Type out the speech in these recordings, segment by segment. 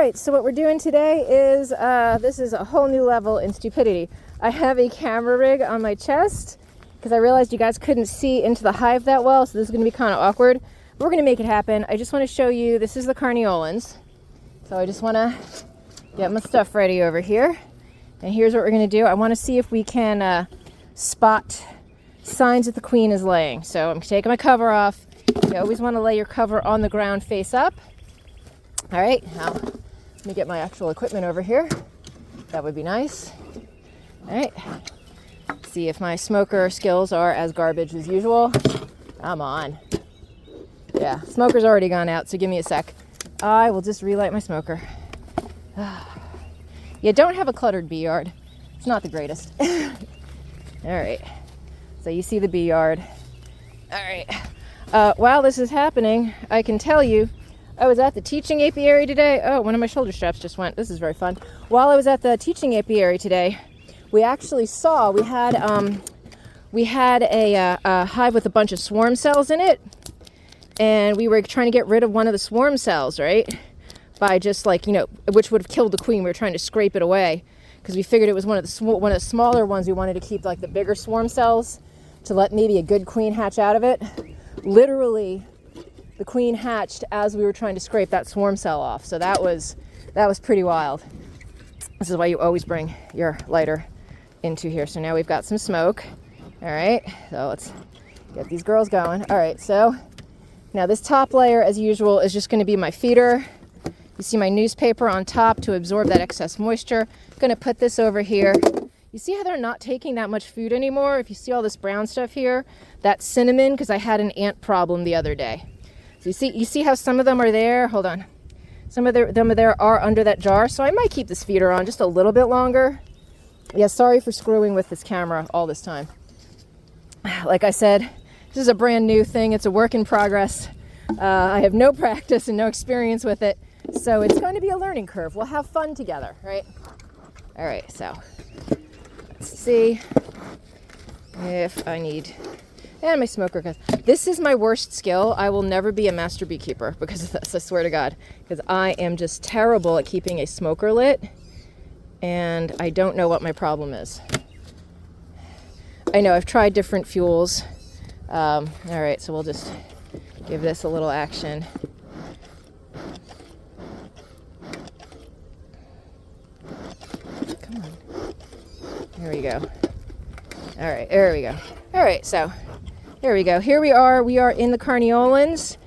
right, so what we're doing today is, this is a whole new level in stupidity. I have a camera rig on my chest because I realized you guys couldn't see into the hive that well, so this is going to be kind of awkward. We're going to make it happen. I just want to show you, this is the carniolans. So I just want to get my stuff ready over here. And here's what we're going to do. I want to see if we can spot signs that the queen is laying. So I'm taking my cover off. You always want to lay your cover on the ground face up. All right, now let me get my actual equipment over here. That would be nice. All right, see if my smoker skills are as garbage as usual. Come on. Yeah, smoker's already gone out, so give me a sec. I will just relight my smoker. You don't have a cluttered bee yard. It's not the greatest. All right, so you see the bee yard. All right, while this is happening, I can tell you, I was at the teaching apiary today. Oh, one of my shoulder straps just went. This is very fun. While I was at the teaching apiary today, we actually saw, we had a hive with a bunch of swarm cells in it. And we were trying to get rid of one of the swarm cells, right? By just like, which would have killed the queen. We were trying to scrape it away because we figured it was one of the smaller ones. We wanted to keep like the bigger swarm cells to let maybe a good queen hatch out of it. Literally, the queen hatched as we were trying to scrape that swarm cell off. So that was pretty wild. This is why you always bring your lighter into here. So now we've got some smoke. All right, so let's get these girls going. All right, so now this top layer, as usual, is just going to be my feeder. You see my newspaper on top to absorb that excess moisture. I'm going to put this over here. You see how they're not taking that much food anymore? If you see all this brown stuff here, that's cinnamon, because I had an ant problem the other day. So you see how some of them are there? Hold on. Some of them are under that jar, so I might keep this feeder on just a little bit longer. Yeah, sorry for screwing with this camera all this time. Like I said, this is a brand new thing. It's a work in progress. I have no practice and no experience with it, so it's going to be a learning curve. We'll have fun together, right? All right, so let's see if I need... And my smoker, because this is my worst skill. I will never be a master beekeeper because of this, I swear to God. Because I am just terrible at keeping a smoker lit, and I don't know what my problem is. I know, I've tried different fuels. All right, so we'll just give this a little action. Come on. There we go. All right, there we go. All right, so there we go. Here we are. We are in the carniolans.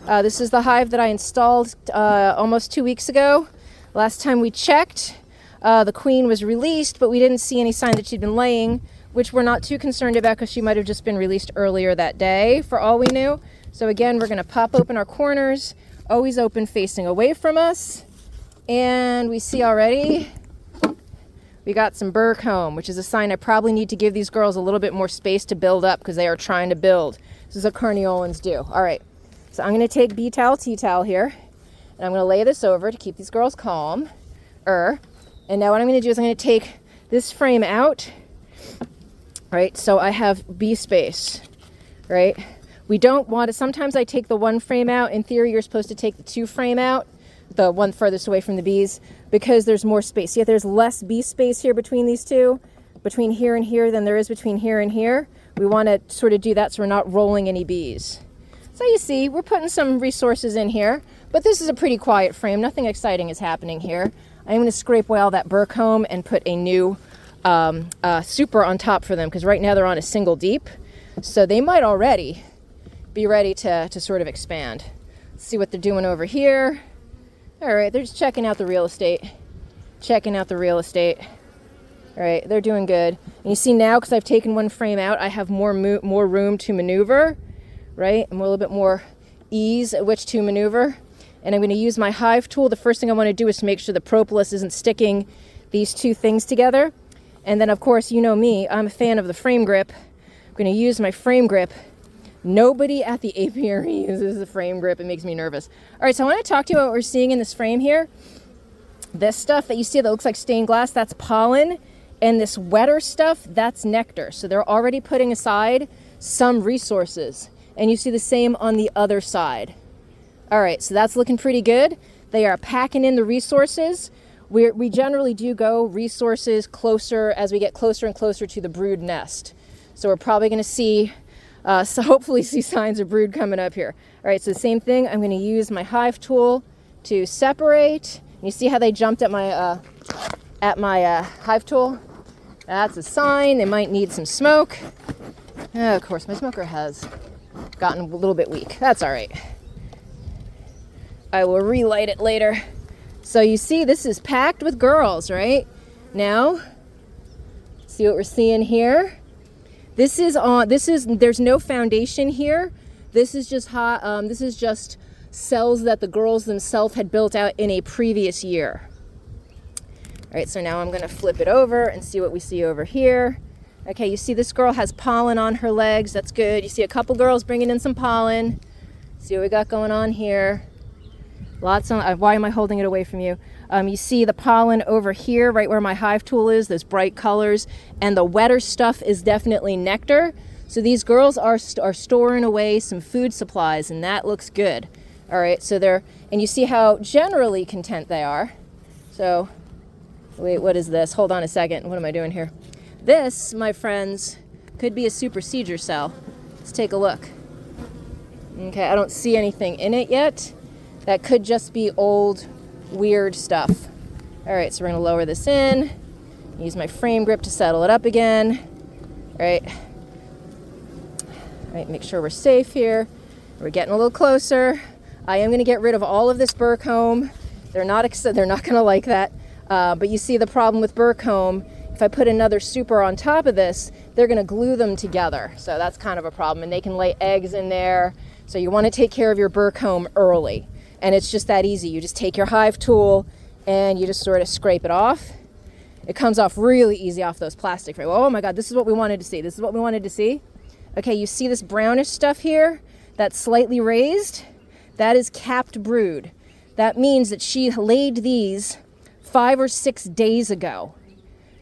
This is the hive that I installed almost 2 weeks ago. Last time we checked, the queen was released, but we didn't see any sign that she'd been laying, which we're not too concerned about because she might have just been released earlier that day, for all we knew. So again, we're going to pop open our corners, always open facing away from us. And we see already we got some burr comb, which is a sign I probably need to give these girls a little bit more space to build up because they are trying to build. This is what carniolans do. All right, so I'm going to take bee towel, tea towel here, and I'm going to lay this over to keep these girls calm. And now what I'm going to do is I'm going to take this frame out, right? So I have bee space, right? We don't want to, sometimes I take the one frame out. In theory, you're supposed to take the two frame out, the one furthest away from the bees, because there's more space. See, there's less bee space here between these two, between here and here, than there is between here and here. We want to sort of do that so we're not rolling any bees. So you see, we're putting some resources in here, but this is a pretty quiet frame. Nothing exciting is happening here. I'm going to scrape away all that burr comb and put a new super on top for them, because right now they're on a single deep. So they might already be ready to sort of expand. Let's see what they're doing over here. All right, they're just checking out the real estate. Checking out the real estate. All right, they're doing good. And you see now, because I've taken one frame out, I have more room to maneuver, right? And a little bit more ease at which to maneuver. And I'm going to use my hive tool. The first thing I want to do is to make sure the propolis isn't sticking these two things together. And then, of course, you know me, I'm a fan of the frame grip. I'm going to use my frame grip. Nobody at the apiary uses the frame grip. It makes me nervous. All right, so I want to talk to you about what we're seeing in this frame here. This stuff that you see that looks like stained glass, that's pollen. And this wetter stuff, that's nectar. So they're already putting aside some resources. And you see the same on the other side. All right, so that's looking pretty good. They are packing in the resources. We generally do go resources closer as we get closer and closer to the brood nest. So we're probably going to see, so hopefully see signs of brood coming up here. All right, so the same thing. I'm going to use my hive tool to separate. You see how they jumped at my hive tool? That's a sign they might need some smoke. Of course, my smoker has gotten a little bit weak. That's all right. I will relight it later. So you see, this is packed with girls, right? Now, see what we're seeing here? There's no foundation here. This is just cells that the girls themselves had built out in a previous year. All right, so now I'm gonna flip it over and see what we see over here. Okay, you see this girl has pollen on her legs. That's good. You see a couple girls bringing in some pollen. See what we got going on here. Lots on, why am I holding it away from you? You see the pollen over here, right where my hive tool is, those bright colors, and the wetter stuff is definitely nectar. So these girls are storing away some food supplies, and that looks good. All right, so and you see how generally content they are. So, wait, what is this? Hold on a second, what am I doing here? This, my friends, could be a supersedure cell. Let's take a look. Okay, I don't see anything in it yet. That could just be old, weird stuff. All right, so we're gonna lower this in, use my frame grip to settle it up again. All right, make sure we're safe here. We're getting a little closer. I am gonna get rid of all of this burr comb. They're not gonna like that. But you see the problem with burr comb, if I put another super on top of this, they're gonna glue them together. So that's kind of a problem, and they can lay eggs in there. So you wanna take care of your burr comb early. And it's just that easy. You just take your hive tool and you just sort of scrape it off. It comes off really easy off those plastic frames. Oh my God, this is what we wanted to see. This is what we wanted to see. Okay, you see this brownish stuff here that's slightly raised? That is capped brood. That means that she laid these 5 or 6 days ago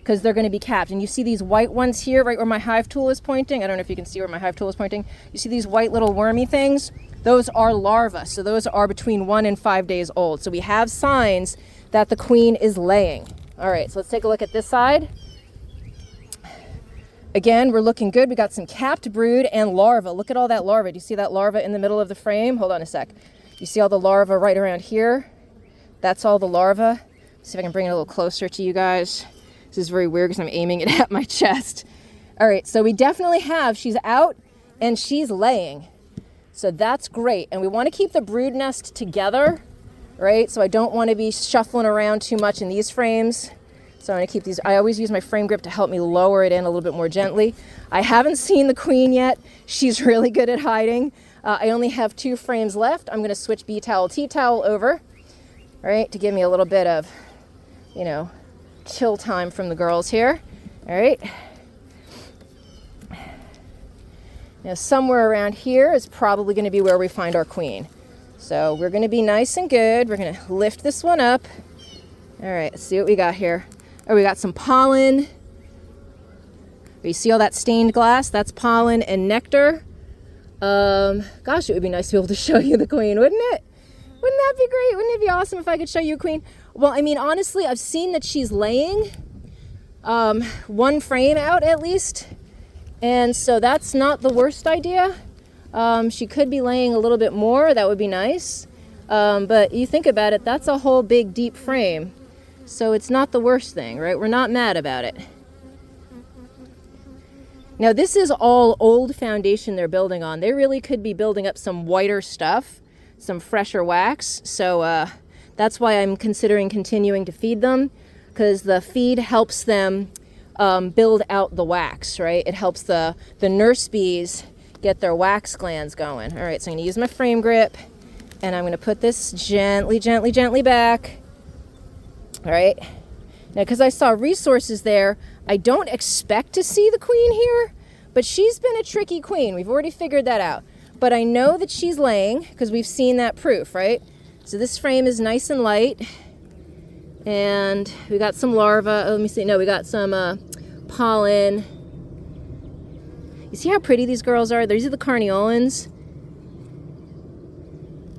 because they're going to be capped. And you see these white ones here, right where my hive tool is pointing? I don't know if you can see where my hive tool is pointing. You see these white little wormy things? Those are larvae, so those are between 1 and 5 days old. So we have signs that the queen is laying. All right, so let's take a look at this side. Again, we're looking good. We got some capped brood and larvae. Look at all that larvae. Do you see that larva in the middle of the frame? Hold on a sec. You see all the larvae right around here? That's all the larvae. See if I can bring it a little closer to you guys. This is very weird because I'm aiming it at my chest. All right, so we definitely have, she's out and she's laying. So that's great. And we want to keep the brood nest together, right? So I don't want to be shuffling around too much in these frames. So I'm going to keep these. I always use my frame grip to help me lower it in a little bit more gently. I haven't seen the queen yet. She's really good at hiding. I only have 2 frames left. I'm going to switch B towel, T towel over, right, to give me a little bit of, chill time from the girls here. All right. Now somewhere around here is probably going to be where we find our queen. So we're going to be nice and good. We're going to lift this one up. All right, let's see what we got here. Oh, we got some pollen. You see all that stained glass? That's pollen and nectar. Gosh, it would be nice to be able to show you the queen, wouldn't it? Wouldn't that be great? Wouldn't it be awesome if I could show you a queen? Well, I mean, honestly, I've seen that she's laying 1 frame out at least. And so that's not the worst idea. She could be laying a little bit more. That would be nice. But you think about it, that's a whole big deep frame. So it's not the worst thing, right? We're not mad about it. Now this is all old foundation they're building on. They really could be building up some whiter stuff, some fresher wax. So that's why I'm considering continuing to feed them, because the feed helps them build out the wax, right? It helps the nurse bees get their wax glands going. All right, so I'm gonna use my frame grip and I'm gonna put this gently, gently, gently back. All right, now because I saw resources there, I don't expect to see the queen here, but she's been a tricky queen. We've already figured that out. But I know that she's laying because we've seen that proof, right? So this frame is nice and light. And we got some larvae. Oh, let me see. No, we got some pollen. You see how pretty these girls are? These are the carniolans.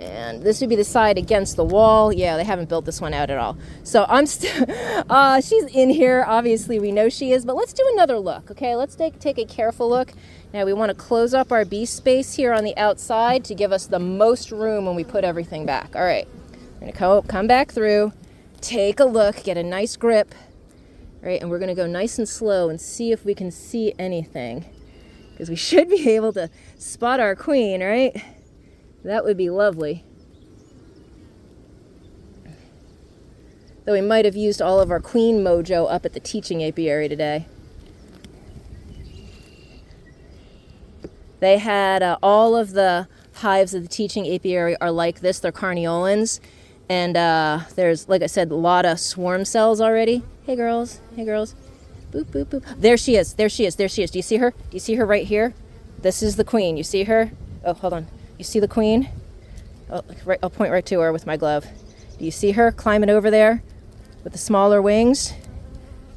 And this would be the side against the wall. Yeah, they haven't built this one out at all. So I'm still, she's in here. Obviously, we know she is, but let's do another look, okay? Let's take a careful look. Now, we want to close up our bee space here on the outside to give us the most room when we put everything back. All right, we're going to come back through, take a look, get a nice grip, right? And we're going to go nice and slow and see if we can see anything, because we should be able to spot our queen, right? That would be lovely. Though we might have used all of our queen mojo up at the teaching apiary today. They had all of the hives of the teaching apiary are like this. They're carniolans. And there's, like I said, a lot of swarm cells already. Hey, girls. Hey, girls. Boop, boop, boop. There she is. There she is. There she is. Do you see her? Do you see her right here? This is the queen. You see her? Oh, hold on. You see the queen? Oh, right, I'll point right to her with my glove. Do you see her climbing over there with the smaller wings?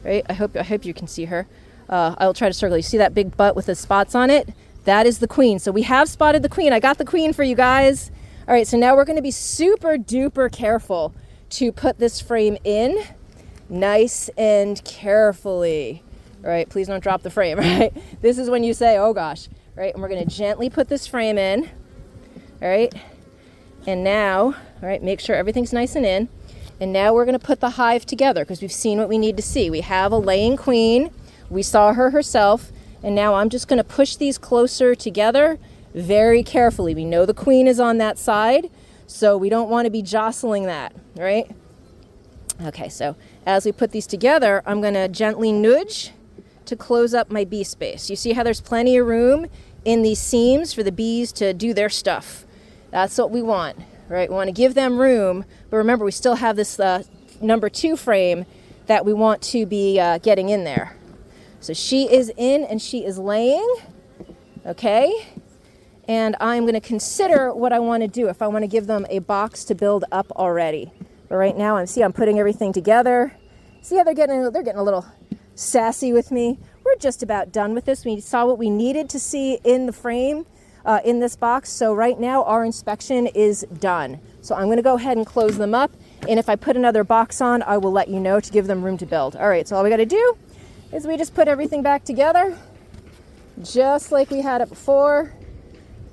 Right? I hope you can see her. I'll try to circle. You see that big butt with the spots on it? That is the queen. So we have spotted the queen. I got the queen for you guys. All right, so now we're going to be super duper careful to put this frame in nice and carefully. All right, please don't drop the frame, right? This is when you say, oh gosh, right? And we're going to gently put this frame in. All right, and now, all right, make sure everything's nice and in. And now we're going to put the hive together because we've seen what we need to see. We have a laying queen. We saw her herself. And now I'm just going to push these closer together very carefully. We know the queen is on that side, so we don't want to be jostling that, right? Okay, so as we put these together, I'm going to gently nudge to close up my bee space. You see how there's plenty of room in these seams for the bees to do their stuff. That's what we want, right? We want to give them room, but remember, we still have this number 2 frame that we want to be getting in there. So she is in and she is laying, okay? And I'm going to consider what I want to do, if I want to give them a box to build up already. But right now, I'm putting everything together. See how they're getting a little sassy with me. We're just about done with this. We saw what we needed to see in the frame, in this box. So right now, our inspection is done. So I'm going to go ahead and close them up. And if I put another box on, I will let you know to give them room to build. All right, so all we got to do is we just put everything back together, just like we had it before.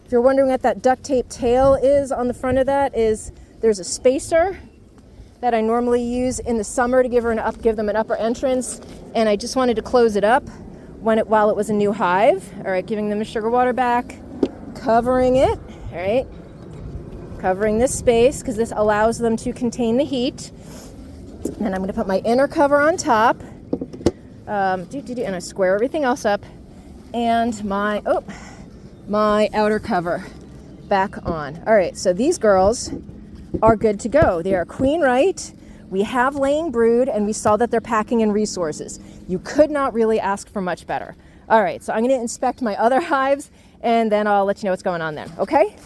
If you're wondering what that duct tape tail is on the front of that, there's a spacer that I normally use in the summer to give them an upper entrance, and I just wanted to close it up while it was a new hive. All right, giving them the sugar water back, covering it, all right, covering this space because this allows them to contain the heat. And I'm going to put my inner cover on top, and I square everything else up, and my outer cover back on. All right, so these girls are good to go. They are queen right. We have laying brood, and we saw that they're packing in resources. You could not really ask for much better. All right, so I'm going to inspect my other hives, and then I'll let you know what's going on there, okay?